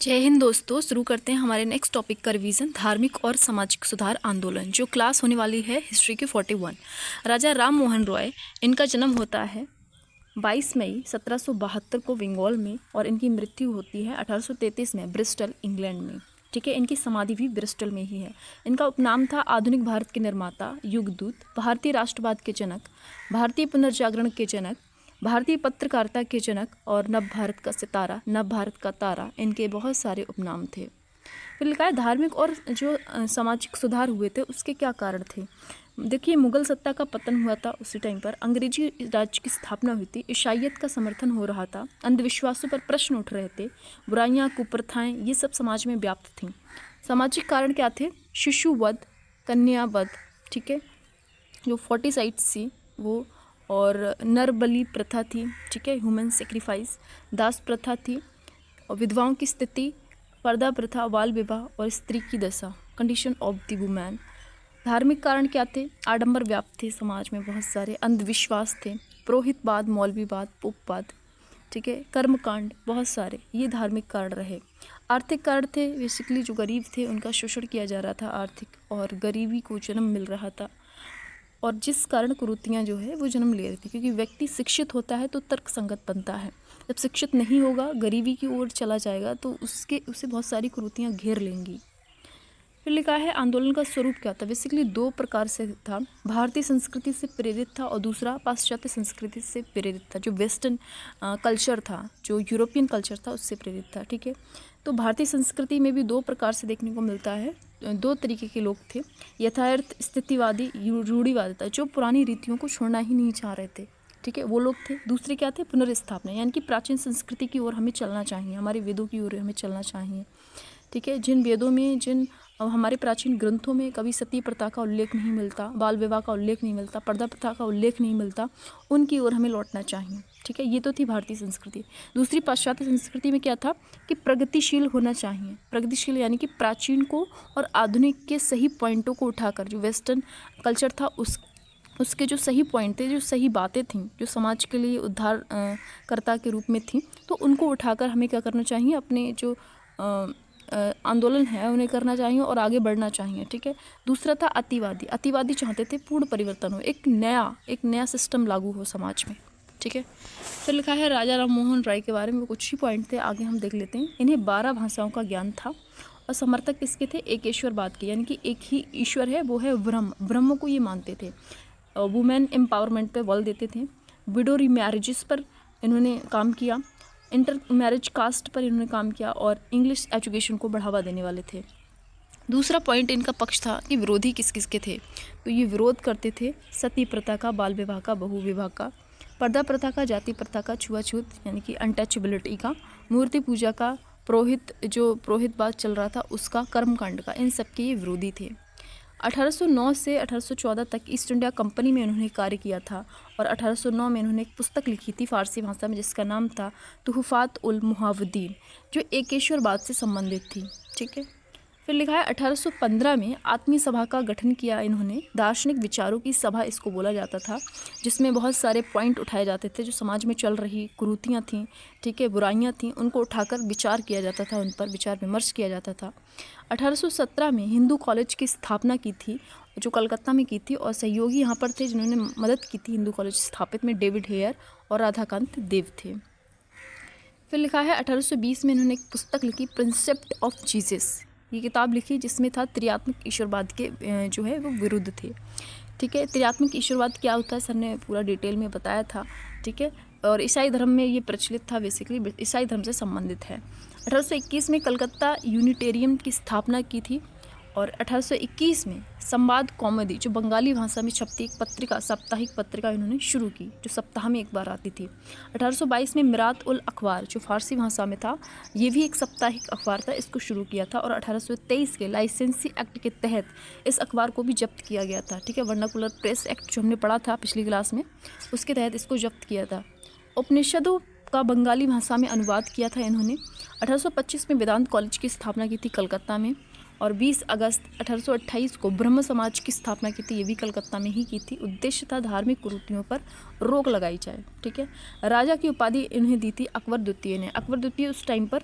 जय हिंद दोस्तों। शुरू करते हैं हमारे नेक्स्ट टॉपिक का रिवीजन, धार्मिक और सामाजिक सुधार आंदोलन। जो क्लास होने वाली है हिस्ट्री की 41। राजा राम मोहन रॉय, इनका जन्म होता है 22 मई 1772 को बंगाल में, और इनकी मृत्यु होती है 1833 में ब्रिस्टल, इंग्लैंड में। ठीक है, इनकी समाधि भी ब्रिस्टल में ही है। इनका उपनाम था आधुनिक भारत के निर्माता, युगदूत, भारतीय राष्ट्रवाद के जनक, भारतीय पुनर्जागरण के जनक, भारतीय पत्रकारिता के जनक और नव भारत का सितारा, नव भारत का तारा, इनके बहुत सारे उपनाम थे। फिर लिखा है धार्मिक और जो सामाजिक सुधार हुए थे उसके क्या कारण थे। देखिए, मुगल सत्ता का पतन हुआ था, उसी टाइम पर अंग्रेजी राज्य की स्थापना हुई थी, ईसाईयत का समर्थन हो रहा था, अंधविश्वासों पर प्रश्न उठ रहे थे, बुराइयां, कुप्रथाएं, ये सब समाज में व्याप्त थीं। सामाजिक कारण क्या थे? शिशुवध, कन्यावध, ठीक है, जो 40 साइट्स थी वो, और नर बलि प्रथा थी, ठीक है, ह्यूमन सेक्रीफाइस, दास प्रथा थी, और विधवाओं की स्थिति, पर्दा प्रथा, बाल विवाह और स्त्री की दशा, कंडीशन ऑफ द वुमेन। धार्मिक कारण क्या थे? आडंबर व्याप्त थे समाज में, बहुत सारे अंधविश्वास थे, पुरोहितवाद, मौलवीवाद, पोपवाद, ठीक है, कर्मकांड, बहुत सारे, ये धार्मिक कारण रहे। आर्थिक कारण थे, बेसिकली जो गरीब थे उनका शोषण किया जा रहा था आर्थिक, और गरीबी को जन्म मिल रहा था, और जिस कारण कुरीतियाँ जो है वो जन्म ले रही थी, क्योंकि व्यक्ति शिक्षित होता है तो तर्क संगत बनता है। जब शिक्षित नहीं होगा, गरीबी की ओर चला जाएगा, तो उसे बहुत सारी कुरीतियाँ घेर लेंगी। फिर लिखा है आंदोलन का स्वरूप क्या था। बेसिकली दो प्रकार से था, भारतीय संस्कृति से प्रेरित था और दूसरा पाश्चात्य संस्कृति से प्रेरित था। जो वेस्टर्न कल्चर था, जो यूरोपियन कल्चर था, उससे प्रेरित था। ठीक है, तो भारतीय संस्कृति में भी दो प्रकार से देखने को मिलता है, दो तरीके के लोग थे। यथार्थ स्थितिवादी, रूढ़िवादी था, जो पुरानी रीतियों को छोड़ना ही नहीं चाह रहे थे, ठीक है, वो लोग थे। दूसरे क्या थे? पुनर्स्थापना, यानी कि प्राचीन संस्कृति की ओर हमें चलना चाहिए, हमारे वेदों की ओर हमें चलना चाहिए। ठीक है, जिन वेदों में, जिन हमारे प्राचीन ग्रंथों में कभी सती प्रथा का उल्लेख नहीं मिलता, बाल विवाह का उल्लेख नहीं मिलता, पर्दा प्रथा का उल्लेख नहीं मिलता, उनकी ओर हमें लौटना चाहिए। ठीक है, ये तो थी भारतीय संस्कृति। दूसरी पाश्चात्य संस्कृति में क्या था कि प्रगतिशील होना चाहिए। प्रगतिशील यानी कि प्राचीन को और आधुनिक के सही पॉइंटों को उठाकर, जो वेस्टर्न कल्चर था उसके जो सही पॉइंट थे, जो सही बातें थीं, जो समाज के लिए उद्धार कर्ता के रूप में थीं, तो उनको उठाकर हमें क्या करना चाहिए, अपने जो आंदोलन है उन्हें करना चाहिए और आगे बढ़ना चाहिए। ठीक है, दूसरा था अतिवादी। अतिवादी चाहते थे पूर्ण परिवर्तन हो, एक नया सिस्टम लागू हो समाज में। ठीक है, फिर लिखा है राजा राम मोहन राय के बारे में कुछ ही पॉइंट थे, आगे हम देख लेते हैं। इन्हें 12 भाषाओं का ज्ञान था, और समर्थक किसके थे? एक ईश्वरवाद के, यानी कि एक ही ईश्वर है, वो है ब्रह्म को ये मानते थे। वुमेन एम्पावरमेंट पे बल देते थे। विडो रीमैरिजेस पर इन्होंने काम किया। इंटर मैरिज कास्ट पर इन्होंने काम किया, और इंग्लिश एजुकेशन को बढ़ावा देने वाले थे। दूसरा पॉइंट इनका पक्ष था कि विरोधी किस किस के थे, तो ये विरोध करते थे सती प्रथा का, बाल विवाह का, बहु विवाह का, पर्दा प्रथा का, जाति प्रथा का, छुआछूत यानी कि अनटचेबिलिटी का, मूर्ति पूजा का, पुरोहितवाद चल रहा था उसका, कर्मकांड का, इन सब के ये विरोधी थे। 1809 से 1814 तक ईस्ट इंडिया कंपनी में इन्होंने कार्य किया था, और 1809 में इन्होंने एक पुस्तक लिखी थी फारसी भाषा में, जिसका नाम था तुहफात उल मुहावदीन, जो एकेश्वरवाद से संबंधित थी। ठीक है, फिर लिखा है 1815 में आत्मीय सभा का गठन किया इन्होंने। दार्शनिक विचारों की सभा इसको बोला जाता था, जिसमें बहुत सारे पॉइंट उठाए जाते थे, जो समाज में चल रही कुरीतियाँ थीं, ठीक है, बुराइयाँ थीं, उनको उठाकर विचार किया जाता था, उन पर विचार विमर्श किया जाता था। 1817 में हिंदू कॉलेज की स्थापना की थी, जो कलकत्ता में की थी, और सहयोगी यहाँ पर थे जिन्होंने मदद की थी हिंदू कॉलेज स्थापित में, डेविड हेयर और राधाकांत देव थे। फिर लिखा है 1820 में इन्होंने एक पुस्तक लिखी, प्रिंसेप्ट ऑफ जीसस, ये किताब लिखी, जिसमें था त्रियात्मक ईश्वरवाद के जो है वो विरुद्ध थे। ठीक है, त्रियात्मक ईश्वरवाद क्या होता है, सर ने पूरा डिटेल में बताया था। ठीक है, और ईसाई धर्म में ये प्रचलित था, बेसिकली ईसाई धर्म से संबंधित है। 1821 में कलकत्ता यूनिटेरियम की स्थापना की थी, और 1821 में संवाद कौमुदी, जो बंगाली भाषा में छपती एक पत्रिका, साप्ताहिक पत्रिका इन्होंने शुरू की, जो सप्ताह में एक बार आती थी। 1822 में मिरात उल अखबार, जो फारसी भाषा में था, ये भी एक साप्ताहिक अखबार था, इसको शुरू किया था, और 1823 के लाइसेंसी एक्ट के तहत इस अखबार को भी जब्त किया गया था। ठीक है, वर्नाकुलर प्रेस एक्ट जो हमने पढ़ा था पिछली क्लास में, उसके तहत इसको जब्त किया था। उपनिषदों का बंगाली भाषा में अनुवाद किया था इन्होंने। 1825 में वेदांत कॉलेज की स्थापना की थी कलकत्ता में, और 20 अगस्त 1828 को ब्रह्म समाज की स्थापना की थी, ये भी कलकत्ता में ही की थी। उद्देश्य था धार्मिक कुरीतियों पर रोक लगाई जाए। ठीक है, राजा की उपाधि इन्हें दी थी अकबर द्वितीय ने। अकबर द्वितीय उस टाइम पर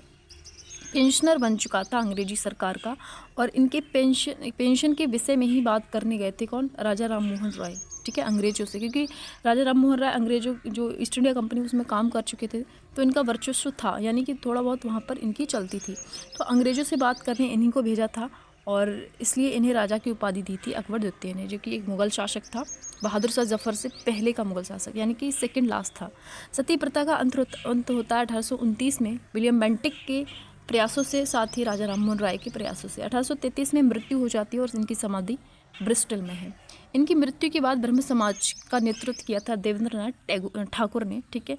पेंशनर बन चुका था अंग्रेजी सरकार का, और इनके पेंशन के विषय में ही बात करने गए थे कौन, राजा राम मोहन रॉय, ठीक है, अंग्रेजों से, क्योंकि राजा राम मोहन राय अंग्रेजों जो ईस्ट इंडिया कंपनी उसमें काम कर चुके थे, तो इनका वर्चस्व था, यानी कि थोड़ा बहुत वहाँ पर इनकी चलती थी, तो अंग्रेजों से बात करने इन्हीं को भेजा था, और इसलिए इन्हें राजा की उपाधि दी थी अकबर द्वितीय ने, जो कि एक मुग़ल शासक था, बहादुर शाह जफ़र से पहले का मुग़ल शासक, यानी कि सेकंड लास्ट था। सती प्रथा का अंत होता है 1829 में विलियम बेंटिक के प्रयासों से, साथ ही राजा राममोहन राय के प्रयासों से। 1833 में मृत्यु हो जाती है और इनकी समाधि ब्रिस्टल में है। इनकी मृत्यु के बाद ब्रह्म समाज का नेतृत्व किया था देवेंद्रनाथ ठाकुर ने, ठीक है,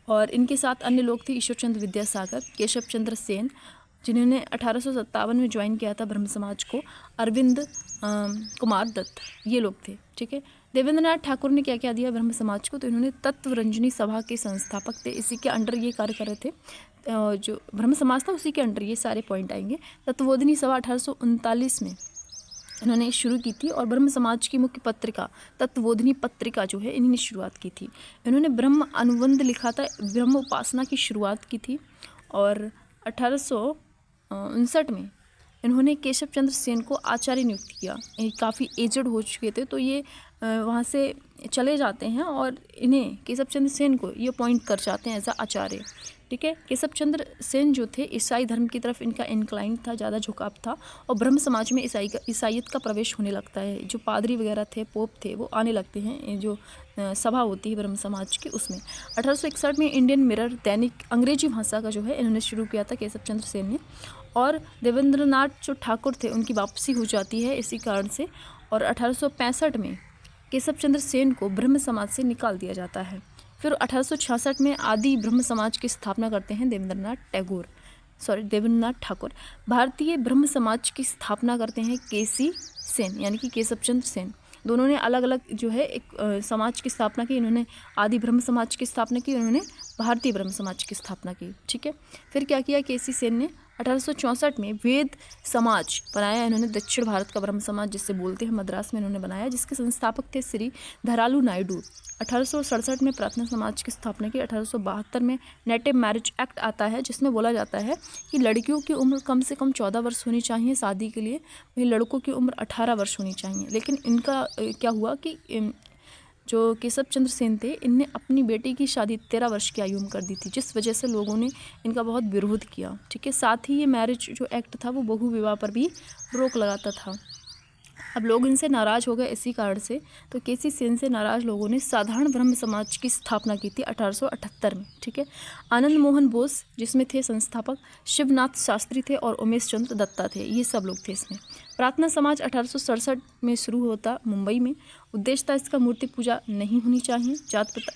और इनके साथ अन्य लोग थे ईश्वर चंद्र विद्यासागर, केशव चंद्र सेन, जिन्होंने 1857 में ज्वाइन किया था ब्रह्म समाज को, अरविंद कुमार दत्त, ये लोग थे, ठीक है। देवेंद्रनाथ ठाकुर ने क्या क्या दिया ब्रह्म समाज को, तो इन्होंने तत्वरंजनी सभा के संस्थापक थे, इसी के अंडर ये कार्य कर रहे थे, जो ब्रह्म समाज था उसी के अंडर ये सारे पॉइंट आएंगे। तत्वबोधिनी सभा 1839 में इन्होंने शुरू की थी, और ब्रह्म समाज की मुख्य पत्रिका तत्वबोधिनी पत्रिका जो है इन्हीं ने शुरुआत की थी। इन्होंने ब्रह्म अनुबंध लिखा था, ब्रह्म उपासना की शुरुआत की थी, और 1859 में इन्होंने केशव चंद्र सेन को आचार्य नियुक्त किया। ये काफ़ी एजड हो चुके थे, तो ये वहाँ से चले जाते हैं, और इन्हें केशव चंद्र सेन को ये अपॉइंट कर जाते हैं एज आचार्य, ठीक है। केशव चंद्र सेन जो थे ईसाई धर्म की तरफ इनका इंक्लाइन था, ज़्यादा झुकाव था, और ब्रह्म समाज में ईसाईयत का प्रवेश होने लगता है। जो पादरी वगैरह थे, पोप थे, वो आने लगते हैं, जो सभा होती है ब्रह्म समाज की उसमें। 1861 में इंडियन मिरर दैनिक अंग्रेजी भाषा का जो है इन्होंने शुरू किया था केशव चंद्र सेन ने, और देवेंद्रनाथ जो ठाकुर थे उनकी वापसी हो जाती है इसी कारण से, और 1865 में केशव चंद्र सेन को ब्रह्म समाज से निकाल दिया जाता है। फिर 1866 में आदि ब्रह्म समाज की स्थापना करते हैं देवेंद्रनाथ ठाकुर। भारतीय ब्रह्म समाज की स्थापना करते हैं केसी सेन, यानी कि केशव चंद्र सेन। दोनों ने अलग अलग जो है एक समाज की स्थापना की। इन्होंने आदि ब्रह्म समाज की स्थापना की, उन्होंने भारतीय ब्रह्म समाज की स्थापना की, ठीक है। फिर क्या किया केसी सेन ने, 1864 में वेद समाज बनाया इन्होंने, दक्षिण भारत का ब्रह्म समाज जिससे बोलते हैं, मद्रास में इन्होंने बनाया, जिसके संस्थापक थे श्री धरालू नायडू। 1867 में प्रार्थना समाज की स्थापना की। 1872 में नेटिव मैरिज एक्ट आता है, जिसमें बोला जाता है कि लड़कियों की उम्र कम से कम 14 वर्ष होनी चाहिए शादी के लिए, वहीं लड़कों की उम्र 18 वर्ष होनी चाहिए। लेकिन इनका क्या हुआ कि जो केशव चंद्र सेन थे, इनने अपनी बेटी की शादी 13 वर्ष की आयु में कर दी थी, जिस वजह से लोगों ने इनका बहुत विरोध किया, ठीक है। साथ ही ये मैरिज जो एक्ट था वो बहु विवाह पर भी रोक लगाता था। अब लोग इनसे नाराज़ हो गए इसी कारण से, तो केसी सेन से नाराज़ लोगों ने साधारण ब्रह्म समाज की स्थापना की थी 1878 में, ठीक है। आनंद मोहन बोस जिसमें थे संस्थापक, शिवनाथ शास्त्री थे, और उमेश चंद्र दत्ता थे, ये सब लोग थे इसमें। प्रार्थना समाज 1867 में शुरू होता मुंबई में। उद्देश्य था इसका मूर्ति पूजा नहीं होनी चाहिए,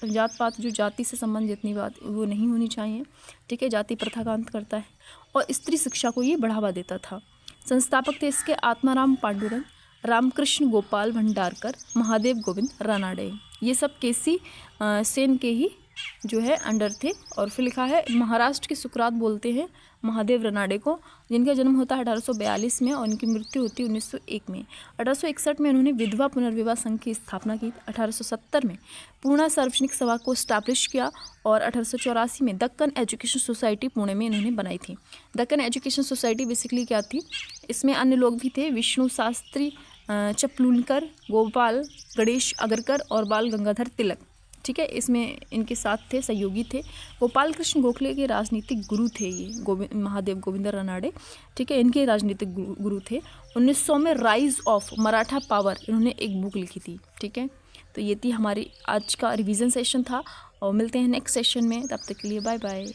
जात पात जो जाति से संबंध जितनी बात वो नहीं होनी चाहिए, ठीक है, जाति प्रथा का अंत करता है, और स्त्री शिक्षा को ये बढ़ावा देता था। संस्थापक थे इसके आत्माराम पांडुरंग, रामकृष्ण गोपाल भंडारकर, महादेव गोविंद रानाडे, ये सब केसी सेन के ही जो है अंडर थे। और फिर लिखा है महाराष्ट्र के सुकरात बोलते हैं महादेव रानाडे को, जिनका जन्म होता है 1842 में और उनकी मृत्यु होती है 1901 में। 1861 में उन्होंने विधवा पुनर्विवाह संघ की स्थापना की। 1870 में पूर्णा सार्वजनिक सभा को स्टैब्लिश किया, और 1884 में दक्कन एजुकेशन सोसाइटी पुणे में इन्होंने बनाई थी। दक्कन एजुकेशन सोसाइटी बेसिकली क्या थी, इसमें अन्य लोग भी थे, विष्णु शास्त्री चपलूनकर, गोपाल गणेश अगरकर और बाल गंगाधर तिलक, ठीक है, इसमें इनके साथ थे, सहयोगी थे। गोपाल कृष्ण गोखले के राजनीतिक गुरु थे ये महादेव गोविंद रानाडे, ठीक है, इनके राजनीतिक गुरु थे। 1900 में राइज ऑफ मराठा पावर इन्होंने एक बुक लिखी थी, ठीक है। तो ये थी हमारी आज का रिवीजन सेशन था, और मिलते हैं नेक्स्ट सेशन में, तब तक के लिए बाय बाय।